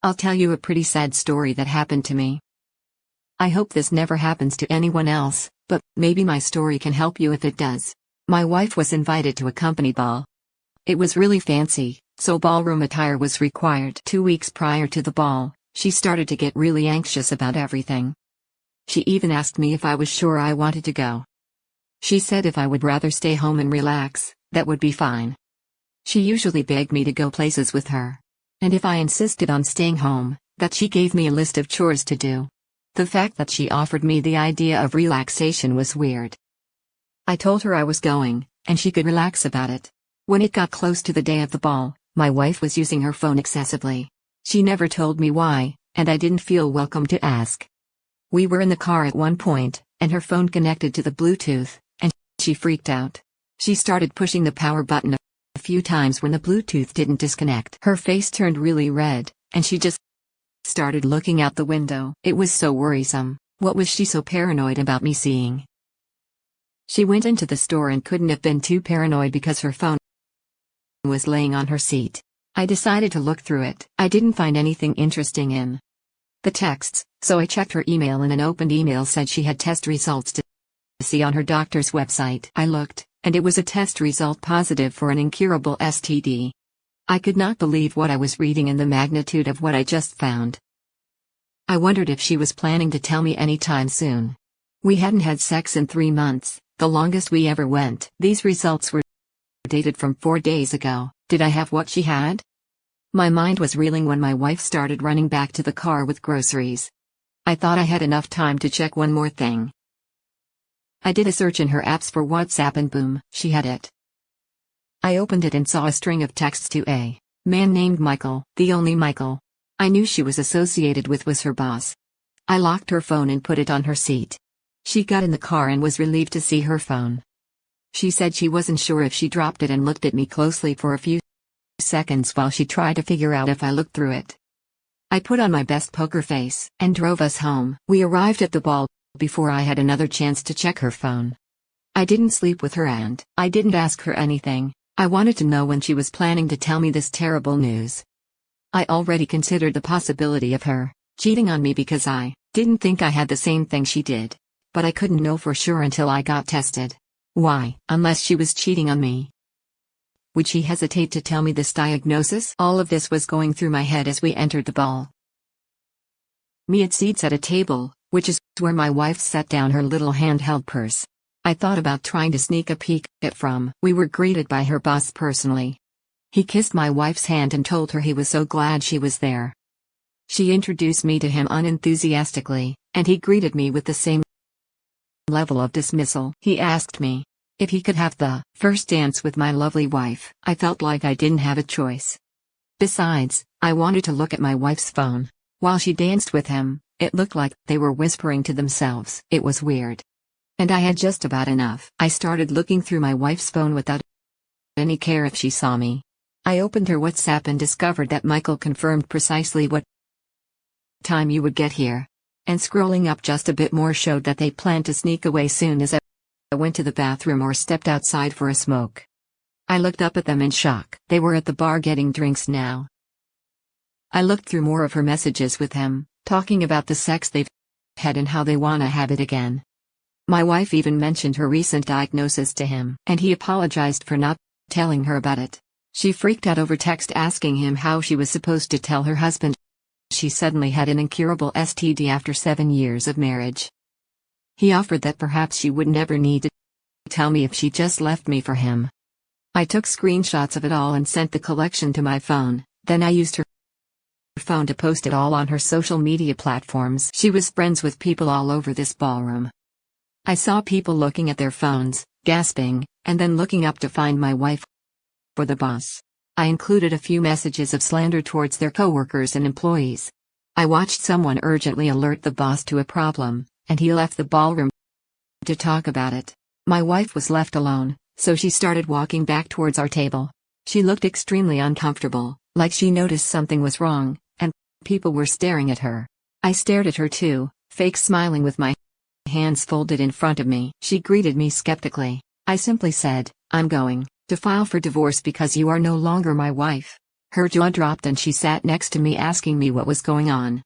I'll tell you a pretty sad story that happened to me. I hope this never happens to anyone else, but maybe my story can help you if it does. My wife was invited to a company ball. It was really fancy, so ballroom attire was required. 2 weeks prior to the ball, she started to get really anxious about everything. She even asked me if I was sure I wanted to go. She said if I would rather stay home and relax, that would be fine. She usually begged me to go places with her. And if I insisted on staying home, that she gave me a list of chores to do. The fact that she offered me the idea of relaxation was weird. I told her I was going, and she could relax about it. When it got close to the day of the ball, my wife was using her phone excessively. She never told me why, and I didn't feel welcome to ask. We were in the car at one point, and her phone connected to the Bluetooth, and she freaked out. She started pushing the power button a few times when the Bluetooth didn't disconnect. Her face turned really red, and she just started looking out the window. It was so worrisome. What was she so paranoid about me seeing? She went into the store and couldn't have been too paranoid because her phone was laying on her seat. I decided to look through it. I didn't find anything interesting in the texts, so I checked her email, and an opened email said she had test results to see on her doctor's website. I looked, and it was a test result positive for an incurable STD. I could not believe what I was reading and the magnitude of what I just found. I wondered if she was planning to tell me anytime soon. We hadn't had sex in 3 months, the longest we ever went. These results were dated from 4 days ago. Did I have what she had? My mind was reeling when my wife started running back to the car with groceries. I thought I had enough time to check one more thing. I did a search in her apps for WhatsApp and boom, she had it. I opened it and saw a string of texts to a man named Michael. The only Michael I knew she was associated with was her boss. I locked her phone and put it on her seat. She got in the car and was relieved to see her phone. She said she wasn't sure if she dropped it and looked at me closely for a few seconds while she tried to figure out if I looked through it. I put on my best poker face and drove us home. We arrived at the ball before I had another chance to check her phone. I didn't sleep with her and I didn't ask her anything. I wanted to know when she was planning to tell me this terrible news. I already considered the possibility of her cheating on me because I didn't think I had the same thing she did. But I couldn't know for sure until I got tested. Why, unless she was cheating on me? Would she hesitate to tell me this diagnosis? All of this was going through my head as we entered the ball. Me had seats at a table, which is where my wife set down her little handheld purse. I thought about trying to sneak a peek at from. We were greeted by her boss personally. He kissed my wife's hand and told her he was so glad she was there. She introduced me to him unenthusiastically, and he greeted me with the same level of dismissal. He asked me if he could have the first dance with my lovely wife. I felt like I didn't have a choice. Besides, I wanted to look at my wife's phone. While she danced with him, it looked like they were whispering to themselves. It was weird. And I had just about enough. I started looking through my wife's phone without any care if she saw me. I opened her WhatsApp and discovered that Michael confirmed precisely what time you would get here. And scrolling up just a bit more showed that they planned to sneak away soon as I went to the bathroom or stepped outside for a smoke. I looked up at them in shock. They were at the bar getting drinks now. I looked through more of her messages with him, talking about the sex they've had and how they wanna have it again. My wife even mentioned her recent diagnosis to him, and he apologized for not telling her about it. She freaked out over text asking him how she was supposed to tell her husband she suddenly had an incurable STD after 7 years of marriage. He offered that perhaps she would never need to tell me if she just left me for him. I took screenshots of it all and sent the collection to my phone, then I used her phone to post it all on her social media platforms. She was friends with people all over this ballroom. I saw people looking at their phones, gasping, and then looking up to find my wife or the boss. I included a few messages of slander towards their coworkers and employees. I watched someone urgently alert the boss to a problem, and he left the ballroom to talk about it. My wife was left alone, so she started walking back towards our table. She looked extremely uncomfortable, like she noticed something was wrong, and people were staring at her. I stared at her too, fake smiling with my hands folded in front of me. She greeted me skeptically. I simply said, "I'm going to file for divorce because you are no longer my wife." Her jaw dropped and she sat next to me asking me what was going on.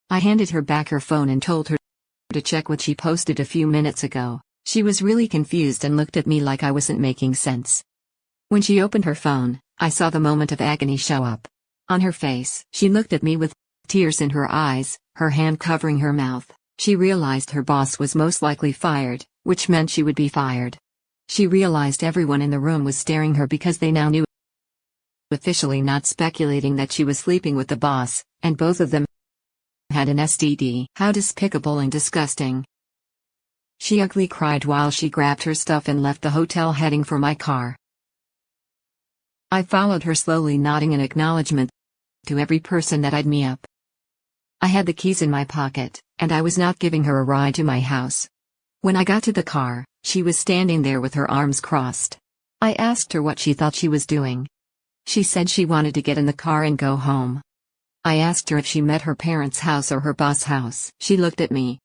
I handed her back her phone and told her to check what she posted a few minutes ago. She was really confused and looked at me like I wasn't making sense. When she opened her phone, I saw the moment of agony show up on her face. She looked at me with tears in her eyes, her hand covering her mouth. She realized her boss was most likely fired, which meant she would be fired. She realized everyone in the room was staring her because they now knew, officially not speculating, that she was sleeping with the boss, and both of them had an STD. How despicable and disgusting. She ugly cried while she grabbed her stuff and left the hotel heading for my car. I followed her slowly, nodding in acknowledgement to every person that eyed me up. I had the keys in my pocket, and I was not giving her a ride to my house. When I got to the car, she was standing there with her arms crossed. I asked her what she thought she was doing. She said she wanted to get in the car and go home. I asked her if she met her parents' house or her boss' house. She looked at me,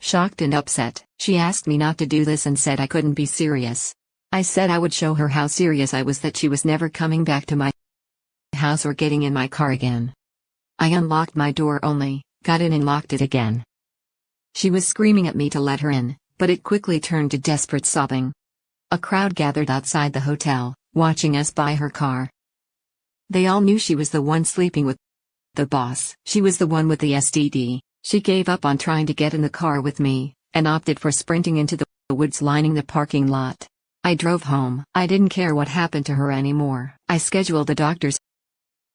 shocked and upset. She asked me not to do this and said I couldn't be serious. I said I would show her how serious I was, that she was never coming back to my house or getting in my car again. I unlocked my door only, got in and locked it again. She was screaming at me to let her in, but it quickly turned to desperate sobbing. A crowd gathered outside the hotel, watching us by her car. They all knew she was the one sleeping with the boss. She was the one with the STD. She gave up on trying to get in the car with me, and opted for sprinting into the woods lining the parking lot. I drove home. I didn't care what happened to her anymore. I scheduled a doctor's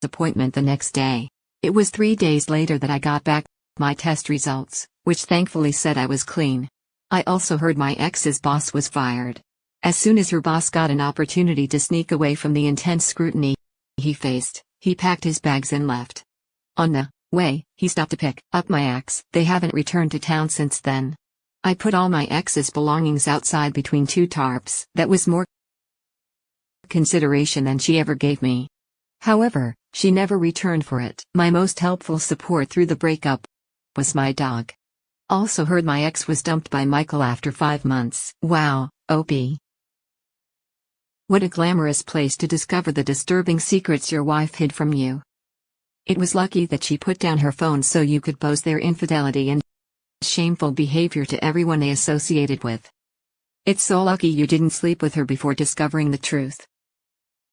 appointment the next day. It was 3 days later that I got back my test results, which thankfully said I was clean. I also heard my ex's boss was fired. As soon as her boss got an opportunity to sneak away from the intense scrutiny he faced, he packed his bags and left. On the way, he stopped to pick up my ex. They haven't returned to town since then. I put all my ex's belongings outside between 2 tarps. That was more consideration than she ever gave me. However, she never returned for it. My most helpful support through the breakup was my dog. Also heard my ex was dumped by Michael after 5 months. Wow, OP. What a glamorous place to discover the disturbing secrets your wife hid from you. It was lucky that she put down her phone so you could post their infidelity and shameful behavior to everyone they associated with. It's so lucky you didn't sleep with her before discovering the truth.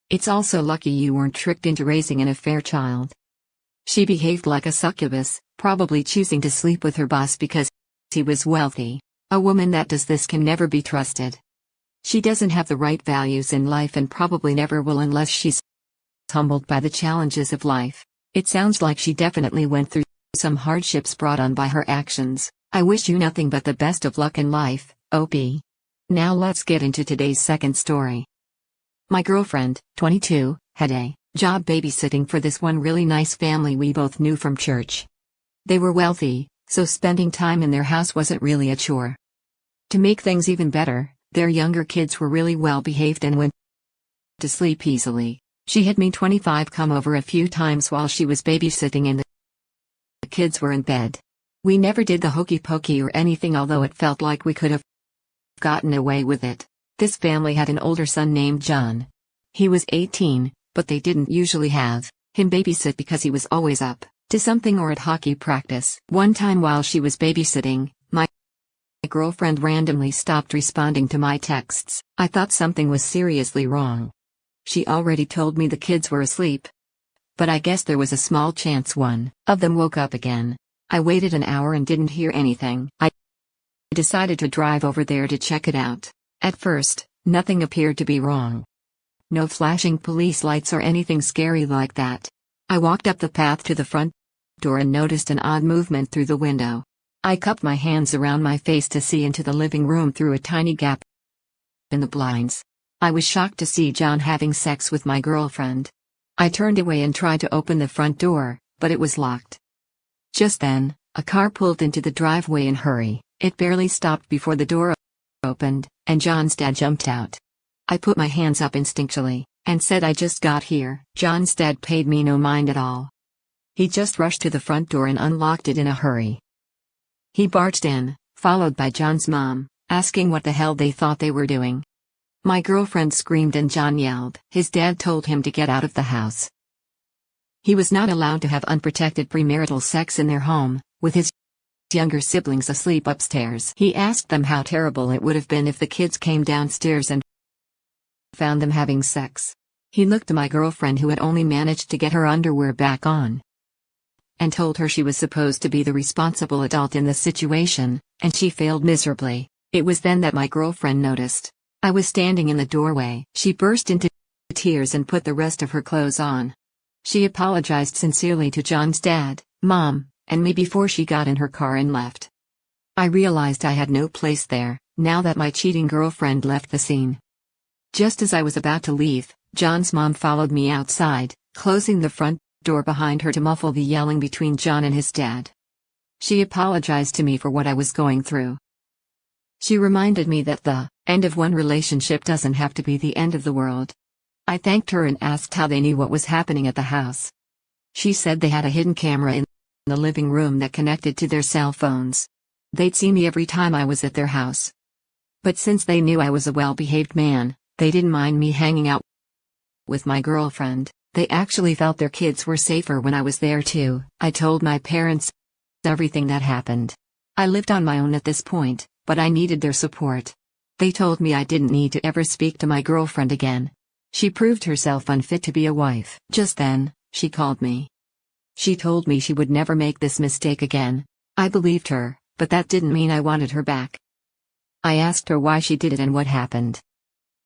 It's also lucky you weren't tricked into raising an affair child. She behaved like a succubus, probably choosing to sleep with her boss because he was wealthy. A woman that does this can never be trusted. She doesn't have the right values in life and probably never will unless she's humbled by the challenges of life. It sounds like she definitely went through some hardships brought on by her actions. I wish you nothing but the best of luck in life, OP. Now let's get into today's second story. My girlfriend, 22, had a job babysitting for this one really nice family we both knew from church. They were wealthy, so spending time in their house wasn't really a chore. To make things even better, their younger kids were really well behaved and went to sleep easily. She had me 25 come over a few times while she was babysitting and the kids were in bed. We never did the hokey pokey or anything, although it felt like we could have gotten away with it. This family had an older son named John. He was 18, but they didn't usually have him babysit because he was always up to something or at hockey practice. One time while she was babysitting, my girlfriend randomly stopped responding to my texts. I thought something was seriously wrong. She already told me the kids were asleep, but I guess there was a small chance one of them woke up again. I waited an hour and didn't hear anything. I decided to drive over there to check it out. At first, nothing appeared to be wrong. No flashing police lights or anything scary like that. I walked up the path to the front door and noticed an odd movement through the window. I cupped my hands around my face to see into the living room through a tiny gap in the blinds. I was shocked to see John having sex with my girlfriend. I turned away and tried to open the front door, but it was locked. Just then, a car pulled into the driveway in a hurry. It barely stopped before the door opened, and John's dad jumped out. I put my hands up instinctually, and said I just got here. John's dad paid me no mind at all. He just rushed to the front door and unlocked it in a hurry. He barged in, followed by John's mom, asking what the hell they thought they were doing. My girlfriend screamed and John yelled. His dad told him to get out of the house. He was not allowed to have unprotected premarital sex in their home, with his younger siblings asleep upstairs. He asked them how terrible it would have been if the kids came downstairs and found them having sex. He looked at my girlfriend, who had only managed to get her underwear back on, and told her she was supposed to be the responsible adult in the situation, and she failed miserably. It was then that my girlfriend noticed I was standing in the doorway. She burst into tears and put the rest of her clothes on. She apologized sincerely to John's dad, mom, and me before she got in her car and left. I realized I had no place there, now that my cheating girlfriend left the scene. Just as I was about to leave, John's mom followed me outside, closing the front door behind her to muffle the yelling between John and his dad. She apologized to me for what I was going through. She reminded me that the end of one relationship doesn't have to be the end of the world. I thanked her and asked how they knew what was happening at the house. She said they had a hidden camera in the living room that connected to their cell phones. They'd see me every time I was at their house. But since they knew I was a well-behaved man, they didn't mind me hanging out with my girlfriend. They actually felt their kids were safer when I was there too. I told my parents everything that happened. I lived on my own at this point, but I needed their support. They told me I didn't need to ever speak to my girlfriend again. She proved herself unfit to be a wife. Just then, she called me. She told me she would never make this mistake again. I believed her, but that didn't mean I wanted her back. I asked her why she did it and what happened.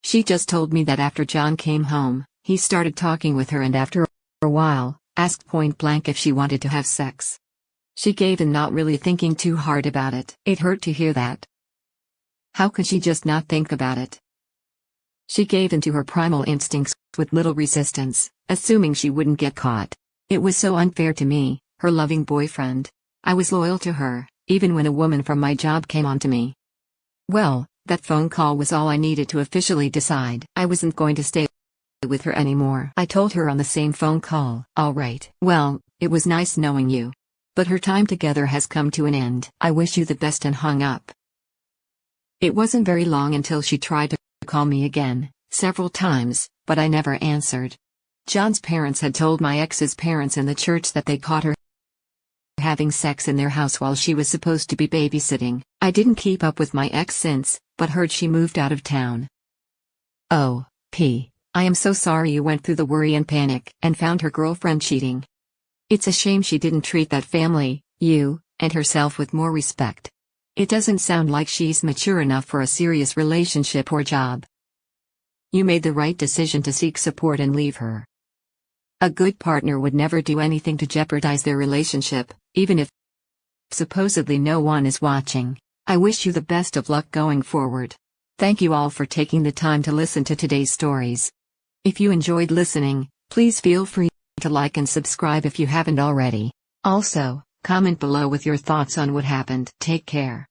She just told me that after John came home, he started talking with her and after a while, asked point blank if she wanted to have sex. She gave in, not really thinking too hard about it. It hurt to hear that. How could she just not think about it? She gave in to her primal instincts with little resistance, assuming she wouldn't get caught. It was so unfair to me, her loving boyfriend. I was loyal to her, even when a woman from my job came on to me. Well, that phone call was all I needed to officially decide I wasn't going to stay with her anymore. I told her on the same phone call, "All right, well, it was nice knowing you, but her time together has come to an end. I wish you the best," and hung up. It wasn't very long until she tried to call me again, several times, but I never answered. John's parents had told my ex's parents in the church that they caught her having sex in their house while she was supposed to be babysitting. I didn't keep up with my ex since, but heard she moved out of town. Oh, P. I am so sorry you went through the worry and panic and found her girlfriend cheating. It's a shame she didn't treat that family, you, and herself with more respect. It doesn't sound like she's mature enough for a serious relationship or job. You made the right decision to seek support and leave her. A good partner would never do anything to jeopardize their relationship, even if supposedly no one is watching. I wish you the best of luck going forward. Thank you all for taking the time to listen to today's stories. If you enjoyed listening, please feel free to like and subscribe if you haven't already. Also, comment below with your thoughts on what happened. Take care.